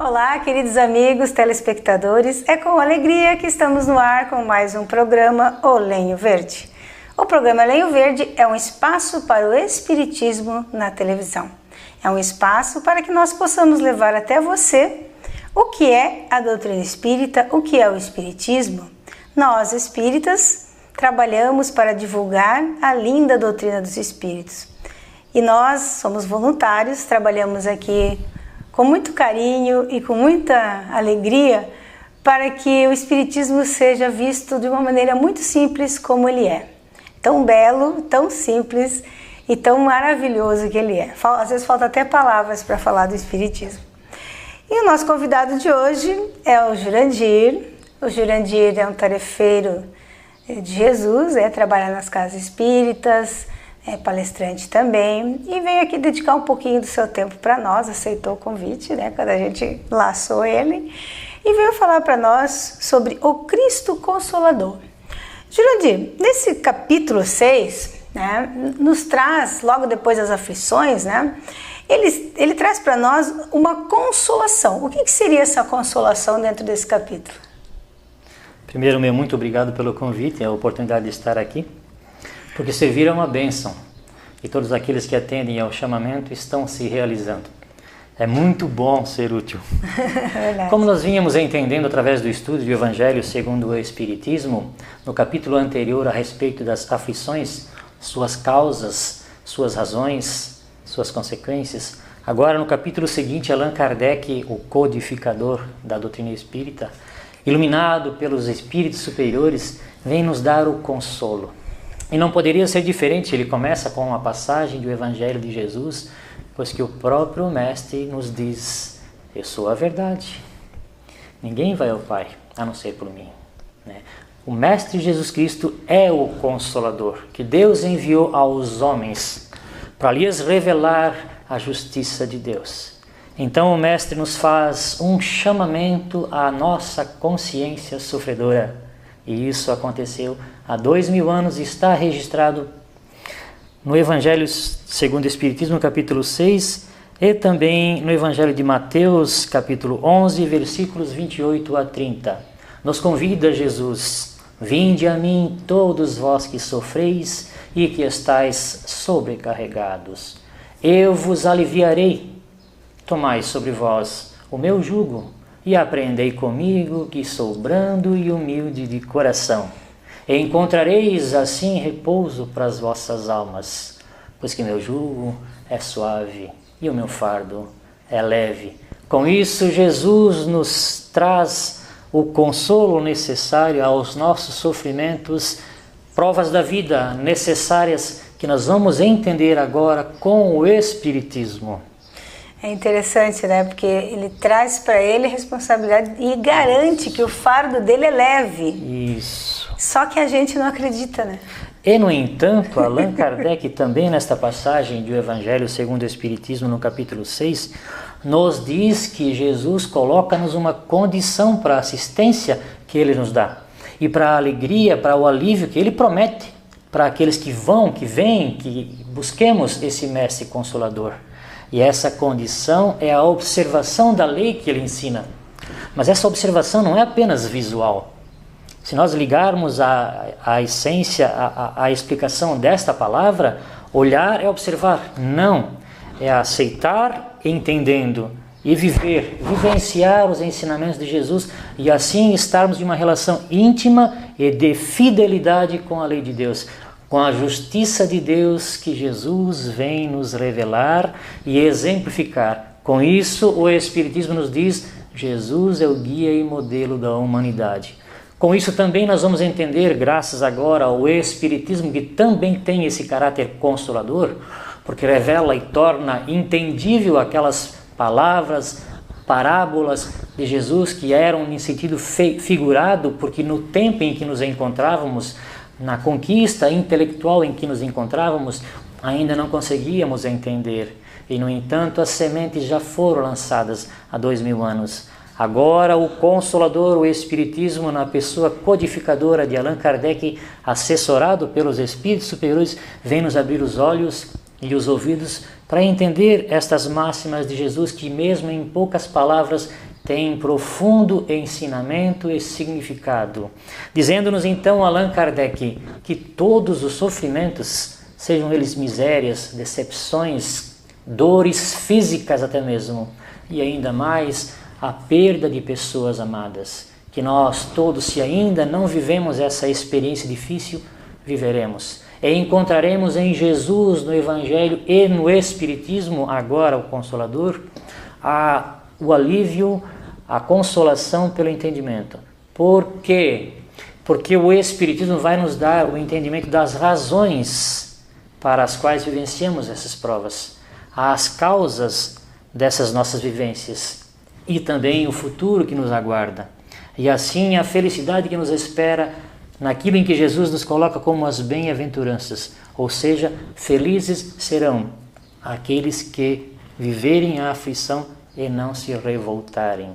Olá, queridos amigos telespectadores, é com alegria que estamos no ar com mais um programa O Lenho Verde. O programa Lenho Verde é um espaço para o Espiritismo na televisão. É um espaço para que nós possamos levar até você o que é a doutrina espírita, o que é o Espiritismo. Nós, espíritas, trabalhamos para divulgar a linda doutrina dos espíritos. E nós somos voluntários, trabalhamos aqui com muito carinho e com muita alegria para que o Espiritismo seja visto de uma maneira muito simples como ele é. Tão belo, tão simples e tão maravilhoso que ele é. Às vezes falta até palavras para falar do Espiritismo. E o nosso convidado de hoje é o Jurandir. O Jurandir é um tarefeiro de Jesus, trabalha nas casas espíritas, é palestrante também e veio aqui dedicar um pouquinho do seu tempo para nós, aceitou o convite, quando a gente laçou ele, e veio falar para nós sobre o Cristo Consolador. Jurandir, nesse capítulo 6, nos traz, logo depois das aflições, ele traz para nós uma consolação. O que seria essa consolação dentro desse capítulo? Primeiro, muito obrigado pelo convite e a oportunidade de estar aqui, porque servir é uma bênção e todos aqueles que atendem ao chamamento estão se realizando. É muito bom ser útil. Como nós vínhamos entendendo através do estudo do Evangelho segundo o Espiritismo, no capítulo anterior a respeito das aflições, suas causas, suas razões, suas consequências, agora no capítulo seguinte, Allan Kardec, o codificador da doutrina espírita, iluminado pelos espíritos superiores, vem nos dar o consolo. E não poderia ser diferente, ele começa com uma passagem do Evangelho de Jesus, pois que o próprio Mestre nos diz: eu sou a verdade, ninguém vai ao Pai a não ser por mim. O Mestre Jesus Cristo é o Consolador, que Deus enviou aos homens para lhes revelar a justiça de Deus. Então o Mestre nos faz um chamamento à nossa consciência sofredora. E isso aconteceu há 2000 anos e está registrado no Evangelho segundo o Espiritismo, capítulo 6, e também no Evangelho de Mateus, capítulo 11, versículos 28 a 30. Nos convida Jesus: vinde a mim todos vós que sofreis e que estáis sobrecarregados. Eu vos aliviarei. Tomai sobre vós o meu jugo e aprendei comigo, que sou brando e humilde de coração. E encontrareis assim repouso para as vossas almas, pois que meu jugo é suave e o meu fardo é leve. Com isso, Jesus nos traz o consolo necessário aos nossos sofrimentos, provas da vida necessárias que nós vamos entender agora com o Espiritismo. É interessante, porque ele traz para ele a responsabilidade e garante que o fardo dele é leve. Isso. Só que a gente não acredita, E, no entanto, Allan Kardec também nesta passagem do Evangelho segundo o Espiritismo, no capítulo 6, nos diz que Jesus coloca-nos uma condição para a assistência que ele nos dá e para a alegria, para o alívio que ele promete para aqueles que vêm, que busquemos esse Mestre Consolador. E essa condição é a observação da lei que ele ensina. Mas essa observação não é apenas visual. Se nós ligarmos a essência, a explicação desta palavra, olhar é observar. Não, é aceitar entendendo e vivenciar os ensinamentos de Jesus e assim estarmos em uma relação íntima e de fidelidade com a lei de Deus, com a justiça de Deus que Jesus vem nos revelar e exemplificar. Com isso, o Espiritismo nos diz: Jesus é o guia e modelo da humanidade. Com isso também nós vamos entender, graças agora ao Espiritismo, que também tem esse caráter consolador, porque revela e torna entendível aquelas palavras, parábolas de Jesus que eram em sentido figurado, porque no tempo em que nos encontrávamos, na conquista intelectual em que nos encontrávamos, ainda não conseguíamos entender. E, no entanto, as sementes já foram lançadas há 2000 anos. Agora, o Consolador, o Espiritismo, na pessoa codificadora de Allan Kardec, assessorado pelos Espíritos Superiores, vem nos abrir os olhos e os ouvidos para entender estas máximas de Jesus que, mesmo em poucas palavras, tem profundo ensinamento e significado. Dizendo-nos então Allan Kardec que todos os sofrimentos, sejam eles misérias, decepções, dores físicas até mesmo, e ainda mais a perda de pessoas amadas, que nós todos, se ainda não vivemos essa experiência difícil, viveremos. E encontraremos em Jesus, no Evangelho e no Espiritismo, agora o Consolador, o alívio, a consolação pelo entendimento. Por quê? Porque o Espiritismo vai nos dar o entendimento das razões para as quais vivenciamos essas provas, as causas dessas nossas vivências e também o futuro que nos aguarda. E assim a felicidade que nos espera naquilo em que Jesus nos coloca como as bem-aventuranças, ou seja, felizes serão aqueles que viverem a aflição e não se revoltarem.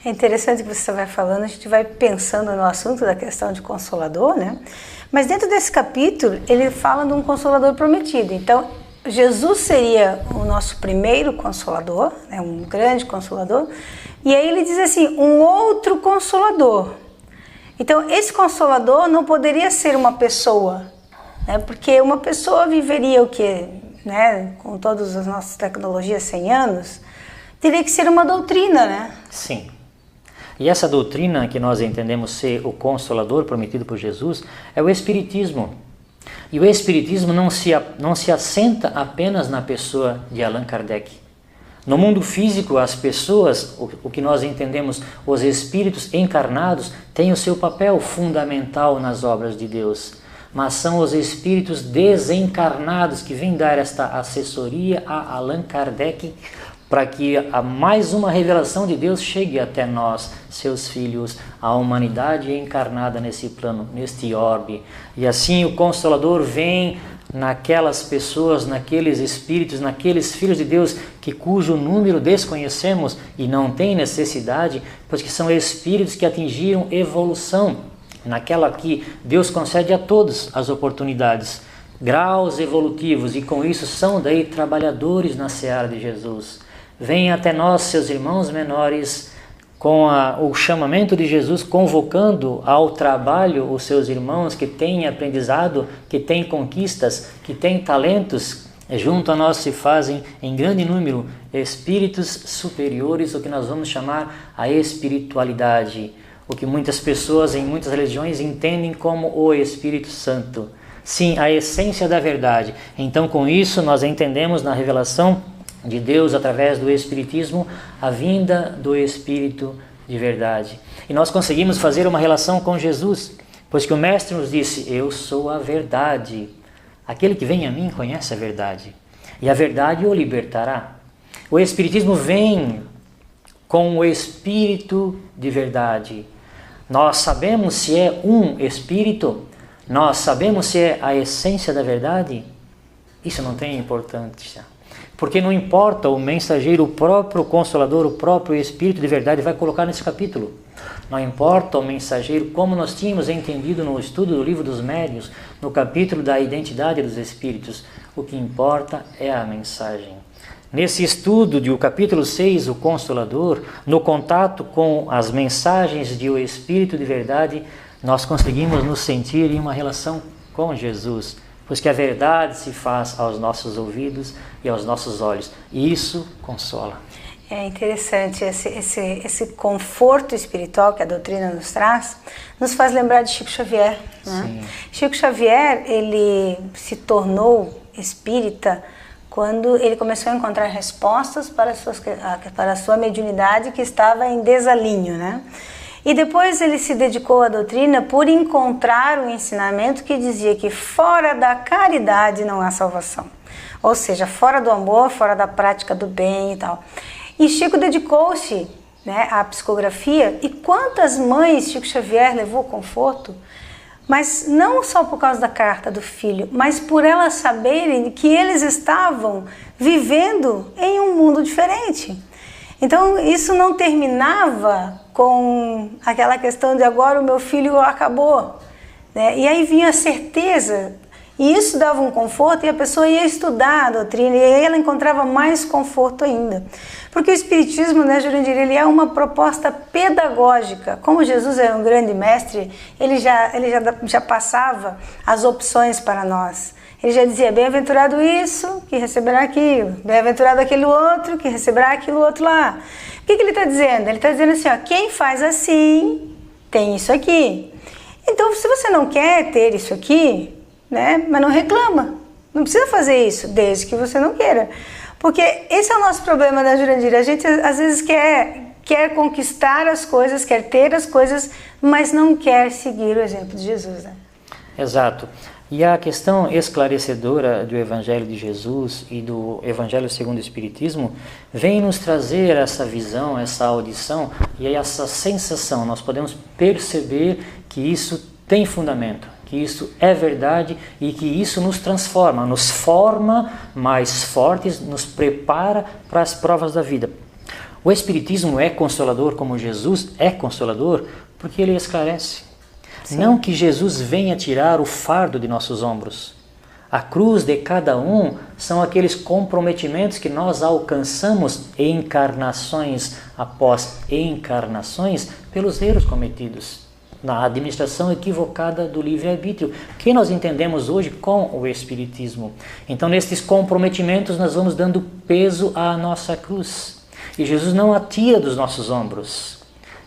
É interessante que você vai falando, a gente vai pensando no assunto da questão de Consolador, né? Mas dentro desse capítulo, ele fala de um Consolador prometido. Então, Jesus seria o nosso primeiro Consolador, né? Um grande Consolador. E aí ele diz assim, um outro Consolador. Então, esse Consolador não poderia ser uma pessoa, né? Porque uma pessoa viveria o quê? Né? Com todas as nossas tecnologias, 100 anos, teria que ser uma doutrina, né? Sim. E essa doutrina que nós entendemos ser o Consolador prometido por Jesus é o Espiritismo. E o Espiritismo não se assenta apenas na pessoa de Allan Kardec. No mundo físico, as pessoas, o que nós entendemos, os espíritos encarnados, têm o seu papel fundamental nas obras de Deus. Mas são os espíritos desencarnados que vêm dar esta assessoria a Allan Kardec para que mais uma revelação de Deus chegue até nós, seus filhos, a humanidade encarnada nesse plano, neste orbe. E assim o Consolador vem naquelas pessoas, naqueles espíritos, naqueles filhos de Deus cujo número desconhecemos e não tem necessidade, pois que são espíritos que atingiram evolução, naquela que Deus concede a todos as oportunidades, graus evolutivos, e com isso são daí trabalhadores na seara de Jesus. Vêm até nós, seus irmãos menores, com o chamamento de Jesus, convocando ao trabalho os seus irmãos que têm aprendizado, que têm conquistas, que têm talentos. Junto a nós se fazem, em grande número, espíritos superiores, o que nós vamos chamar a espiritualidade, o que muitas pessoas em muitas religiões entendem como o Espírito Santo. Sim, a essência da verdade. Então, com isso, nós entendemos na revelação de Deus, através do Espiritismo, a vinda do Espírito de verdade. E nós conseguimos fazer uma relação com Jesus, pois que o Mestre nos disse, eu sou a verdade. Aquele que vem a mim conhece a verdade, e a verdade o libertará. O Espiritismo vem com o Espírito de verdade. Nós sabemos se é um Espírito, nós sabemos se é a essência da verdade. Isso não tem importância. Porque não importa o mensageiro, o próprio Consolador, o próprio Espírito de verdade vai colocar nesse capítulo. Não importa o mensageiro, como nós tínhamos entendido no estudo do Livro dos Médiuns, no capítulo da identidade dos Espíritos, o que importa é a mensagem. Nesse estudo do capítulo 6, o Consolador, no contato com as mensagens de o Espírito de verdade, nós conseguimos nos sentir em uma relação com Jesus, pois que a verdade se faz aos nossos ouvidos e aos nossos olhos, e isso consola. É interessante, esse conforto espiritual que a doutrina nos traz, nos faz lembrar de Chico Xavier, né? Chico Xavier, ele se tornou espírita quando ele começou a encontrar respostas para a sua mediunidade que estava em desalinho, né? E depois ele se dedicou à doutrina por encontrar um ensinamento que dizia que fora da caridade não há salvação. Ou seja, fora do amor, fora da prática do bem e tal. E Chico dedicou-se, né, à psicografia, e quantas mães Chico Xavier levou conforto, mas não só por causa da carta do filho, mas por elas saberem que eles estavam vivendo em um mundo diferente. Então isso não terminava com aquela questão de agora o meu filho acabou, né? E aí vinha a certeza E isso dava um conforto e a pessoa ia estudar a doutrina e aí ela encontrava mais conforto ainda. Porque o Espiritismo, né, Jurandir, ele é uma proposta pedagógica. Como Jesus era um grande mestre, ele já passava as opções para nós. Ele já dizia, bem-aventurado isso, que receberá aquilo. Bem-aventurado aquele outro, que receberá aquilo outro lá. O que ele está dizendo? Ele está dizendo assim, ó, quem faz assim, tem isso aqui. Então, se você não quer ter isso aqui, né, mas não reclama. Não precisa fazer isso, desde que você não queira. Porque esse é o nosso problema, né, Jurandir? A gente, às vezes, quer conquistar as coisas, quer ter as coisas, mas não quer seguir o exemplo de Jesus, né? Exato. E a questão esclarecedora do Evangelho de Jesus e do Evangelho segundo o Espiritismo vem nos trazer essa visão, essa audição e essa sensação. Nós podemos perceber que isso tem fundamento, que isso é verdade e que isso nos transforma, nos forma mais fortes, nos prepara para as provas da vida. O Espiritismo é consolador como Jesus é consolador porque ele esclarece. Sim. Não que Jesus venha tirar o fardo de nossos ombros. A cruz de cada um são aqueles comprometimentos que nós alcançamos encarnações após encarnações pelos erros cometidos na administração equivocada do livre-arbítrio, que nós entendemos hoje com o Espiritismo. Então, nesses comprometimentos, nós vamos dando peso à nossa cruz. E Jesus não a tira dos nossos ombros.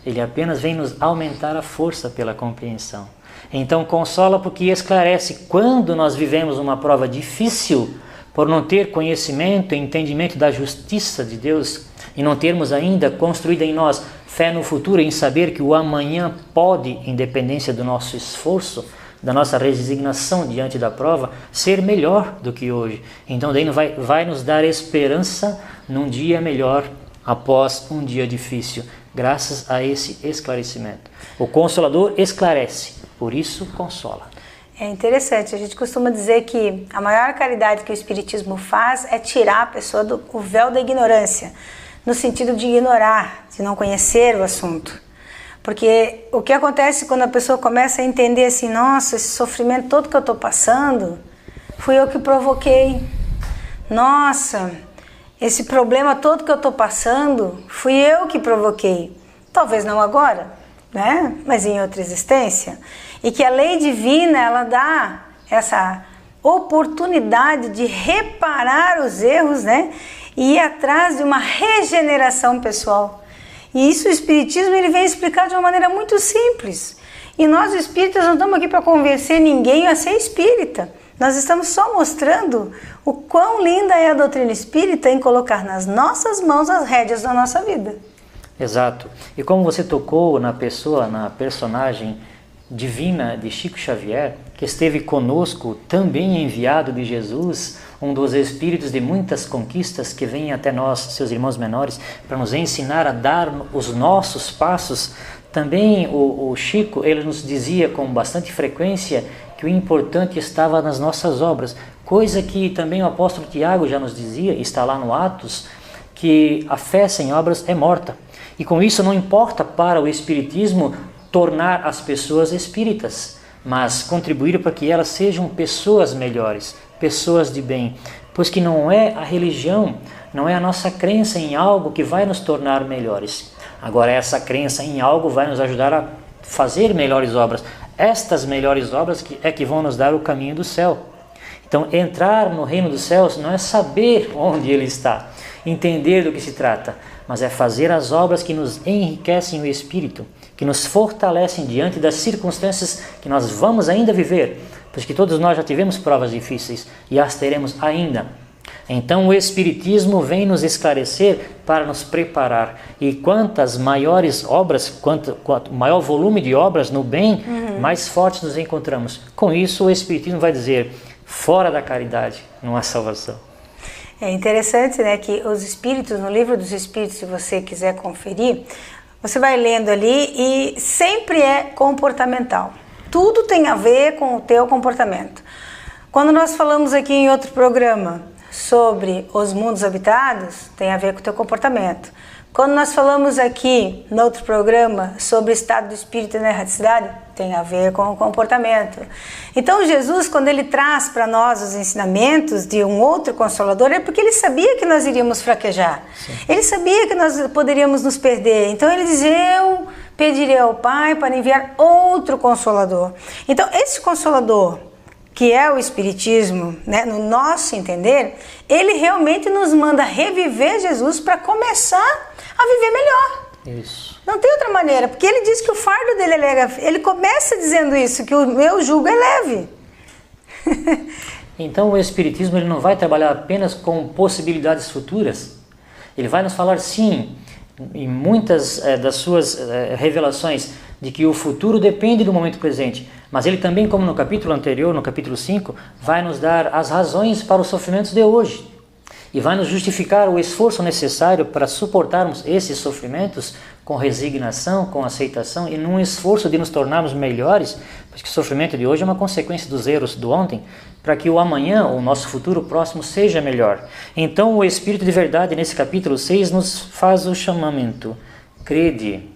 Ele apenas vem nos aumentar a força pela compreensão. Então consola porque esclarece quando nós vivemos uma prova difícil, por não ter conhecimento e entendimento da justiça de Deus e não termos ainda construído em nós fé no futuro em saber que o amanhã pode, independência do nosso esforço, da nossa resignação diante da prova, ser melhor do que hoje. Então daí vai nos dar esperança num dia melhor após um dia difícil. Graças a esse esclarecimento. O Consolador esclarece, por isso consola. É interessante, a gente costuma dizer que a maior caridade que o Espiritismo faz é tirar a pessoa do véu da ignorância, no sentido de ignorar, de não conhecer o assunto. Porque o que acontece quando a pessoa começa a entender assim, nossa, esse sofrimento todo que eu estou passando, fui eu que provoquei. Nossa, esse problema todo que eu estou passando, fui eu que provoquei. Talvez não agora, né? Mas em outra existência. E que a lei divina, ela dá essa oportunidade de reparar os erros, né? E ir atrás de uma regeneração pessoal. E isso o Espiritismo ele vem explicar de uma maneira muito simples. E nós espíritas não estamos aqui para convencer ninguém a ser espírita. Nós estamos só mostrando o quão linda é a doutrina espírita em colocar nas nossas mãos as rédeas da nossa vida. Exato. E como você tocou na pessoa, na personagem divina de Chico Xavier, que esteve conosco, também enviado de Jesus, um dos espíritos de muitas conquistas que vem até nós, seus irmãos menores, para nos ensinar a dar os nossos passos. Também o Chico, ele nos dizia com bastante frequência que o importante estava nas nossas obras, coisa que também o apóstolo Tiago já nos dizia, está lá no Atos, que a fé sem obras é morta. E com isso não importa para o Espiritismo tornar as pessoas espíritas, mas contribuir para que elas sejam pessoas melhores, pessoas de bem, pois que não é a religião, não é a nossa crença em algo que vai nos tornar melhores. Agora essa crença em algo vai nos ajudar a fazer melhores obras. Estas melhores obras que vão nos dar o caminho do céu. Então, entrar no reino dos céus não é saber onde ele está, entender do que se trata, mas é fazer as obras que nos enriquecem o espírito, que nos fortalecem diante das circunstâncias que nós vamos ainda viver, pois que todos nós já tivemos provas difíceis e as teremos ainda. Então o Espiritismo vem nos esclarecer para nos preparar. E quantas maiores obras, quanto maior volume de obras no bem, mais fortes nos encontramos. Com isso o Espiritismo vai dizer, fora da caridade não há salvação. É interessante, né, que os Espíritos, no Livro dos Espíritos, se você quiser conferir, você vai lendo ali e sempre é comportamental. Tudo tem a ver com o teu comportamento. Quando nós falamos aqui em outro programa sobre os mundos habitados, tem a ver com o teu comportamento. Quando nós falamos aqui, no outro programa, sobre o estado do espírito na erraticidade, tem a ver com o comportamento. Então Jesus, quando ele traz para nós os ensinamentos de um outro Consolador, é porque ele sabia que nós iríamos fraquejar. Sim. Ele sabia que nós poderíamos nos perder. Então ele diz, eu pedirei ao Pai para enviar outro Consolador. Então esse Consolador, que é o Espiritismo, né, no nosso entender, ele realmente nos manda reviver Jesus para começar a viver melhor. Isso. Não tem outra maneira, porque ele diz que o fardo dele é leve. Ele começa dizendo isso, que o meu jugo é leve. Então o Espiritismo ele não vai trabalhar apenas com possibilidades futuras. Ele vai nos falar, sim, em muitas das suas revelações, de que o futuro depende do momento presente. Mas ele também, como no capítulo anterior, no capítulo 5, vai nos dar as razões para os sofrimentos de hoje. E vai nos justificar o esforço necessário para suportarmos esses sofrimentos com resignação, com aceitação e num esforço de nos tornarmos melhores, porque o sofrimento de hoje é uma consequência dos erros do ontem, para que o amanhã, o nosso futuro próximo, seja melhor. Então o Espírito de Verdade, nesse capítulo 6, nos faz o chamamento. Crede,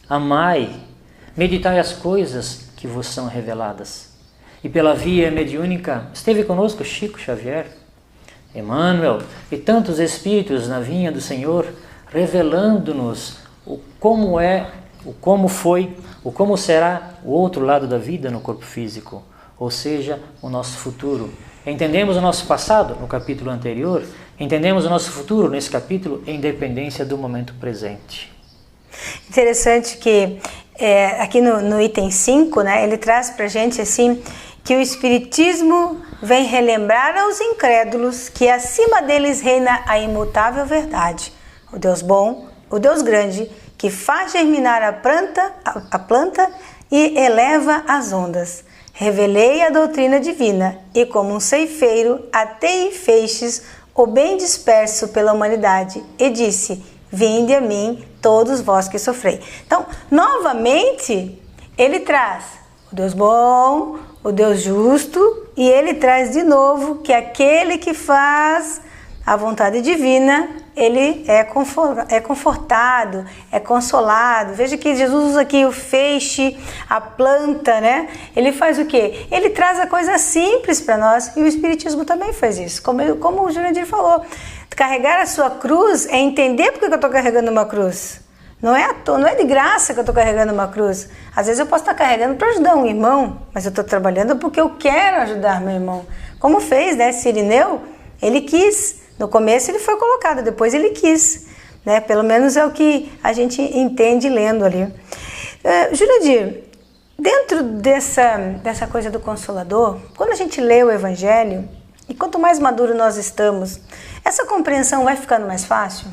amai, meditai as coisas que vos são reveladas. E pela via mediúnica esteve conosco Chico Xavier, Emmanuel e tantos espíritos na vinha do Senhor, revelando-nos o como é, o como foi, o como será o outro lado da vida no corpo físico, ou seja, o nosso futuro. Entendemos o nosso passado no capítulo anterior, entendemos o nosso futuro nesse capítulo em dependência do momento presente. Interessante que aqui no item 5, né, ele traz para a gente assim, que o Espiritismo vem relembrar aos incrédulos que acima deles reina a imutável verdade, o Deus bom, o Deus grande, que faz germinar a planta e eleva as ondas. Revelei a doutrina divina e como um ceifeiro atei feixes o bem disperso pela humanidade e disse, vinde a mim todos vós que sofrei. Então, novamente, ele traz o Deus bom, o Deus justo, e ele traz de novo que aquele que faz a vontade divina, ele é confortado, é consolado. Veja que Jesus usa aqui o feixe, a planta, né? Ele faz o quê? Ele traz a coisa simples para nós, e o Espiritismo também faz isso, como o Jurandir falou. Carregar a sua cruz é entender por que eu estou carregando uma cruz. Não é de graça que eu estou carregando uma cruz. Às vezes eu posso estar carregando para ajudar um irmão, mas eu estou trabalhando porque eu quero ajudar meu irmão. Como fez, né, Cirineu, ele quis. No começo ele foi colocado, depois ele quis. Né? Pelo menos é o que a gente entende lendo ali. Jurandir, dentro dessa coisa do Consolador, quando a gente lê o Evangelho, e quanto mais maduro nós estamos, essa compreensão vai ficando mais fácil?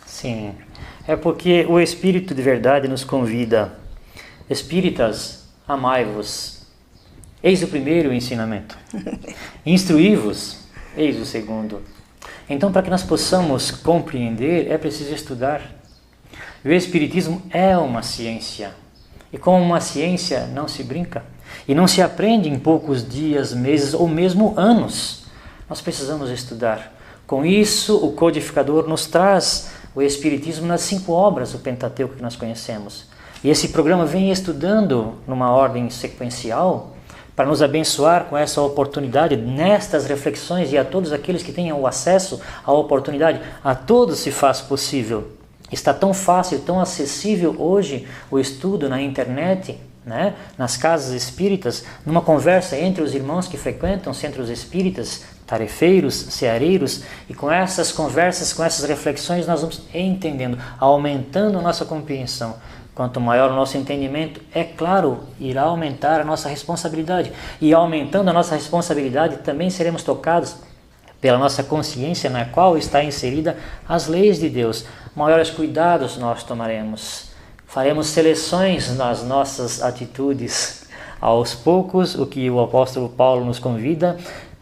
Sim. É porque o Espírito de Verdade nos convida. Espíritas, amai-vos. Eis o primeiro ensinamento. Instruí-vos. Eis o segundo. Então, para que nós possamos compreender, é preciso estudar. O Espiritismo é uma ciência. E como uma ciência não se brinca. E não se aprende em poucos dias, meses ou mesmo anos. Nós precisamos estudar. Com isso, o codificador nos traz o Espiritismo nas 5 obras, o Pentateuco que nós conhecemos. E esse programa vem estudando numa ordem sequencial para nos abençoar com essa oportunidade nestas reflexões e a todos aqueles que tenham o acesso à oportunidade. A todos se faz possível. Está tão fácil, tão acessível hoje o estudo na internet, né? Nas casas espíritas, numa conversa entre os irmãos que frequentam centros espíritas, tarefeiros, ceareiros, e com essas conversas, com essas reflexões, nós vamos entendendo, aumentando a nossa compreensão. Quanto maior o nosso entendimento, é claro, irá aumentar a nossa responsabilidade. E aumentando a nossa responsabilidade, também seremos tocados pela nossa consciência, na qual está inserida as leis de Deus. Maiores cuidados nós tomaremos. Faremos seleções nas nossas atitudes. Aos poucos, o que o apóstolo Paulo nos convida,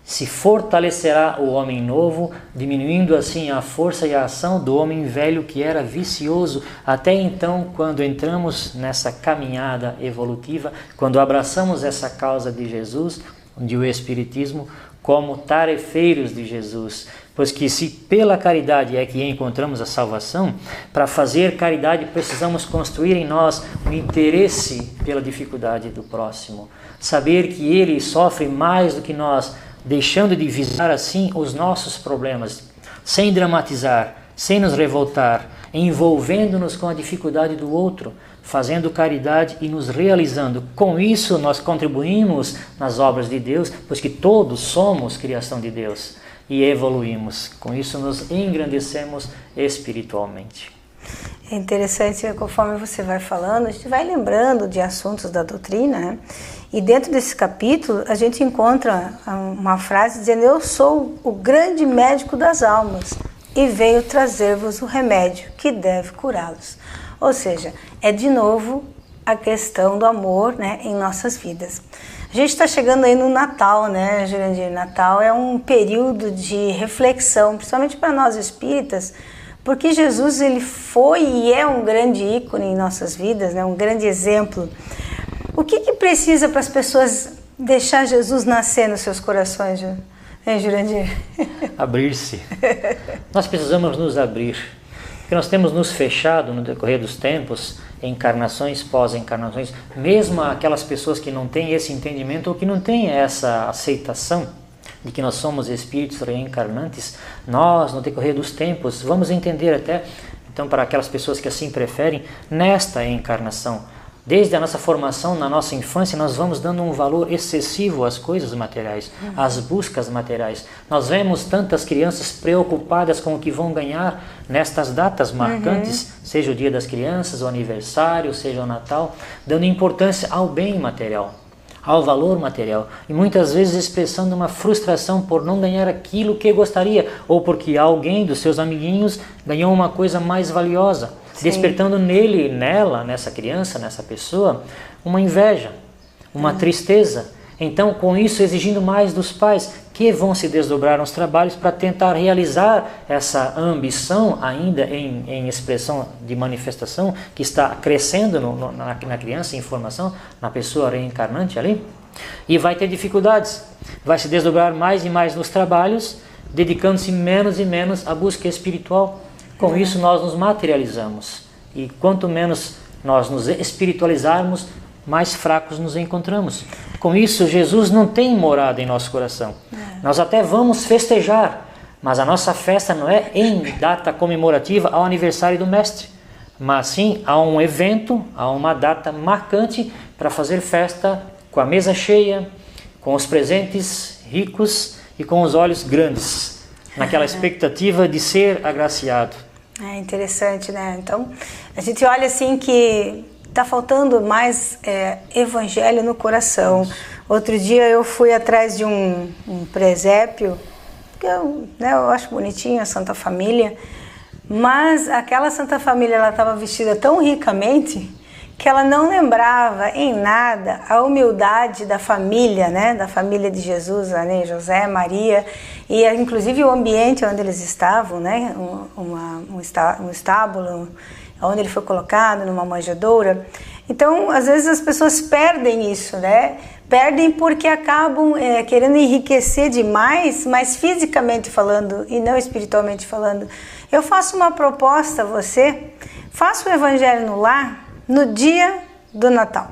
se fortalecerá o homem novo, diminuindo assim a força e a ação do homem velho que era vicioso. Até então, quando entramos nessa caminhada evolutiva, quando abraçamos essa causa de Jesus, de o Espiritismo, como tarefeiros de Jesus. Pois que se pela caridade é que encontramos a salvação, para fazer caridade precisamos construir em nós um interesse pela dificuldade do próximo. Saber que ele sofre mais do que nós, deixando de visar assim os nossos problemas, sem dramatizar, sem nos revoltar, envolvendo-nos com a dificuldade do outro, fazendo caridade e nos realizando. Com isso nós contribuímos nas obras de Deus, pois que todos somos criação de Deus. E evoluímos. Com isso nos engrandecemos espiritualmente. É interessante, conforme você vai falando, a gente vai lembrando de assuntos da doutrina, né? E dentro desse capítulo a gente encontra uma frase dizendo: eu sou o grande médico das almas e veio trazer-vos o remédio que deve curá-los. Ou seja, é de novo a questão do amor, né, em nossas vidas. A gente está chegando aí no Natal, né, Jurandir? Natal é um período de reflexão, principalmente para nós espíritas, porque Jesus ele foi e é um grande ícone em nossas vidas, né, um grande exemplo. O que precisa para as pessoas deixar Jesus nascer nos seus corações, hein, Jurandir? Abrir-se. Nós precisamos nos abrir. Porque nós temos nos fechado no decorrer dos tempos, encarnações, pós-encarnações, mesmo aquelas pessoas que não têm esse entendimento ou que não têm essa aceitação de que nós somos espíritos reencarnantes, nós, no decorrer dos tempos, vamos entender até, então, para aquelas pessoas que assim preferem, nesta encarnação, desde a nossa formação, na nossa infância, nós vamos dando um valor excessivo às coisas materiais, às buscas materiais. Nós vemos tantas crianças preocupadas com o que vão ganhar nestas datas marcantes, seja o Dia das Crianças, o aniversário, seja o Natal, dando importância ao bem material, ao valor material. E muitas vezes expressando uma frustração por não ganhar aquilo que gostaria, ou porque alguém dos seus amiguinhos ganhou uma coisa mais valiosa. Sim. Despertando nele, nela, nessa criança, nessa pessoa, uma inveja, uma tristeza. Então, com isso, exigindo mais dos pais, que vão se desdobrar nos trabalhos para tentar realizar essa ambição ainda em expressão de manifestação que está crescendo na criança, em formação, na pessoa reencarnante ali. E vai ter dificuldades, vai se desdobrar mais e mais nos trabalhos, dedicando-se menos e menos à busca espiritual. Com isso nós nos materializamos, e quanto menos nós nos espiritualizarmos, mais fracos nos encontramos. Com isso, Jesus não tem morada em nosso coração. Nós até vamos festejar, mas a nossa festa não é em data comemorativa ao aniversário do Mestre, mas sim a um evento, a uma data marcante para fazer festa com a mesa cheia, com os presentes ricos e com os olhos grandes, naquela expectativa de ser agraciado. É interessante, né? Então, a gente olha assim que está faltando mais evangelho no coração. Outro dia eu fui atrás de um presépio, que eu acho bonitinho, a Santa Família, mas aquela Santa Família ela estava vestida tão ricamente que ela não lembrava em nada a humildade da família, né? Da família de Jesus, né? José, Maria, e inclusive o ambiente onde eles estavam, né? Um estábulo, onde ele foi colocado, numa manjedoura. Então, às vezes as pessoas perdem isso, né? Perdem porque acabam querendo enriquecer demais, mas fisicamente falando e não espiritualmente falando. Eu faço uma proposta a você, faça o Evangelho no lar no dia do Natal.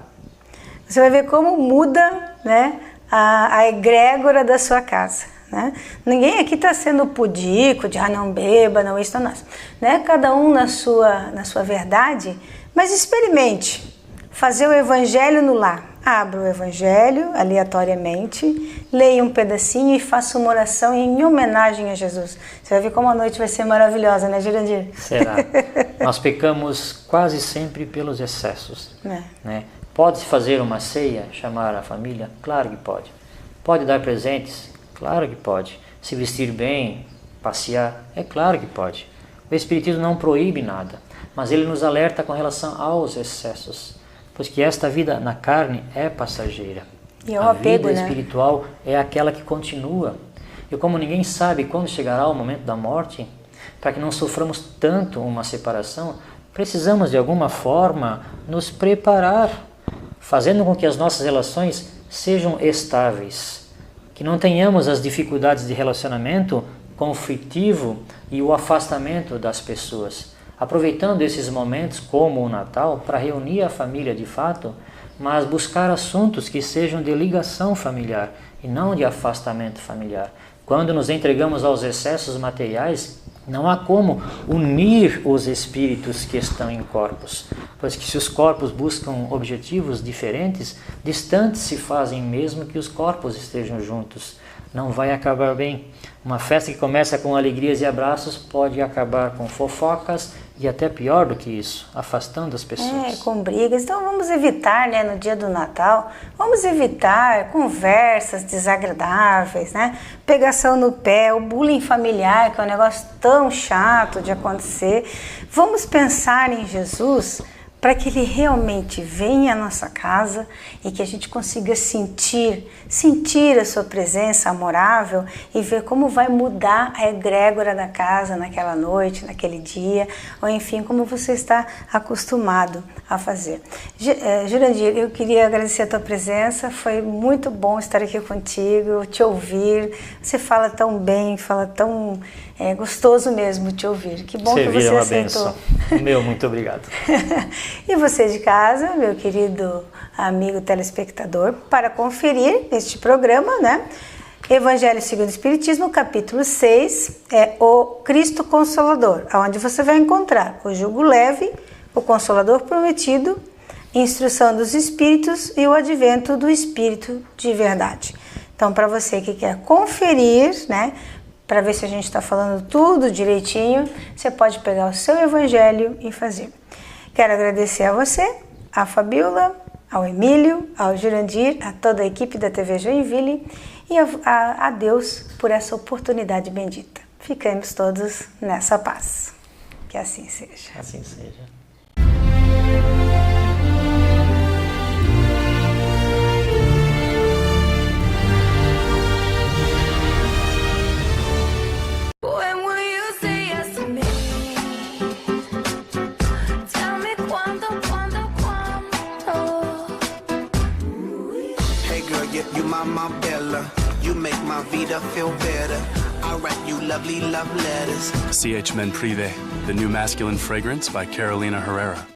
Você vai ver como muda, né, a egrégora da sua casa. Né? Ninguém aqui está sendo pudico, de não beba, não isso, não. Né? Cada um na sua verdade, mas experimente fazer o Evangelho no lar. Abra o Evangelho aleatoriamente, leia um pedacinho e faça uma oração em homenagem a Jesus. Você vai ver como a noite vai ser maravilhosa, né, Jurandir? Será. Nós pecamos quase sempre pelos excessos. Né? Pode-se fazer uma ceia, chamar a família? Claro que pode. Pode dar presentes? Claro que pode. Se vestir bem, passear? É claro que pode. O Espiritismo não proíbe nada, mas ele nos alerta com relação aos excessos. Pois que esta vida na carne é passageira. E é o apego, vida espiritual é aquela que continua. E como ninguém sabe quando chegará o momento da morte, para que não soframos tanto uma separação, precisamos de alguma forma nos preparar, fazendo com que as nossas relações sejam estáveis, que não tenhamos as dificuldades de relacionamento conflitivo e o afastamento das pessoas. Aproveitando esses momentos como o Natal para reunir a família de fato, mas buscar assuntos que sejam de ligação familiar e não de afastamento familiar. Quando nos entregamos aos excessos materiais, não há como unir os espíritos que estão em corpos, pois que se os corpos buscam objetivos diferentes, distantes se fazem mesmo que os corpos estejam juntos. Não vai acabar bem. Uma festa que começa com alegrias e abraços pode acabar com fofocas e até pior do que isso, afastando as pessoas. Com brigas. Então vamos evitar, né, no dia do Natal, vamos evitar conversas desagradáveis, né? Pegação no pé, o bullying familiar, que é um negócio tão chato de acontecer. Vamos pensar em Jesus para que Ele realmente venha à nossa casa e que a gente consiga sentir a sua presença amorável e ver como vai mudar a egrégora da casa naquela noite, naquele dia, ou enfim, como você está acostumado a fazer. Jurandir, eu queria agradecer a tua presença, foi muito bom estar aqui contigo, te ouvir, você fala tão bem, fala tão... É gostoso mesmo te ouvir. Que bom que você aceitou. Meu, muito obrigado. E você de casa, meu querido amigo telespectador, para conferir este programa, né? Evangelho segundo o Espiritismo, capítulo 6, é o Cristo Consolador, onde você vai encontrar o jugo leve, o Consolador prometido, instrução dos Espíritos e o advento do Espírito de verdade. Então, para você que quer conferir, né? Para ver se a gente está falando tudo direitinho, você pode pegar o seu evangelho e fazer. Quero agradecer a você, a Fabiola, ao Emílio, ao Jurandir, a toda a equipe da TV Joinville e a Deus por essa oportunidade bendita. Ficamos todos nessa paz. Que assim seja. Assim seja. My Bella, you make my vida feel better. I write you lovely love letters. CH Men Privé, the new masculine fragrance by Carolina Herrera.